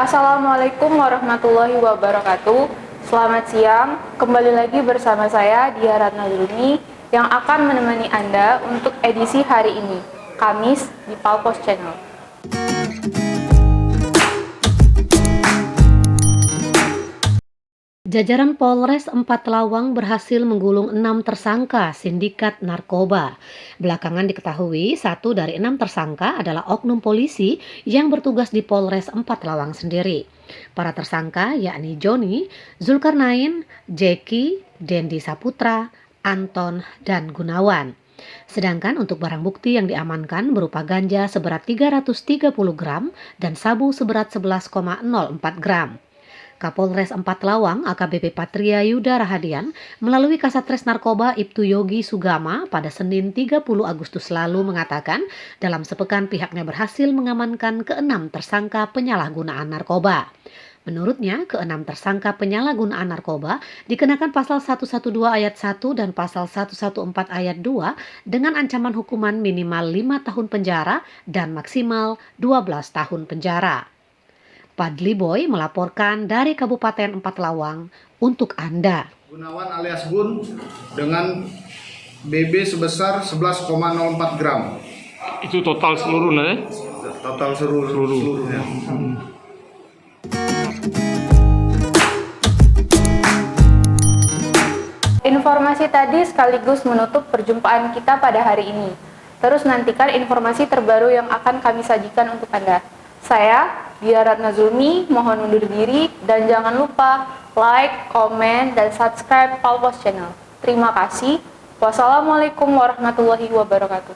Assalamualaikum warahmatullahi wabarakatuh. Selamat siang, kembali lagi bersama saya Dia Ratna Zulmi yang akan menemani Anda untuk edisi hari ini, Kamis di Palpos Channel. Jajaran Polres Empat Lawang berhasil menggulung 6 tersangka sindikat narkoba. Belakangan diketahui 1 dari 6 tersangka adalah oknum polisi yang bertugas di Polres Empat Lawang sendiri. Para tersangka yakni Joni, Zulkarnain, Jeki, Dendi Saputra, Anton, dan Gunawan. Sedangkan untuk barang bukti yang diamankan berupa ganja seberat 330 gram dan sabu seberat 11,04 gram. Kapolres Empat Lawang AKBP Patria Yuda Rahadian melalui Kasatres Narkoba Ibtu Yogi Sugama pada Senin 30 Agustus lalu mengatakan dalam sepekan pihaknya berhasil mengamankan ke-6 tersangka penyalahgunaan narkoba. Menurutnya, ke-6 tersangka penyalahgunaan narkoba dikenakan pasal 112 ayat 1 dan pasal 114 ayat 2 dengan ancaman hukuman minimal 5 tahun penjara dan maksimal 12 tahun penjara. Padli Boy melaporkan dari Kabupaten Empat Lawang untuk Anda. Gunawan alias Gun dengan BB sebesar 11,04 gram. Itu total seluruhnya? Total seluruhnya. Informasi tadi sekaligus menutup perjumpaan kita pada hari ini. Terus nantikan informasi terbaru yang akan kami sajikan untuk Anda. Saya, Dia Ratna Zulmi, mohon undur diri dan jangan lupa like, komen, dan subscribe Palpos Channel. Terima kasih. Wassalamualaikum warahmatullahi wabarakatuh.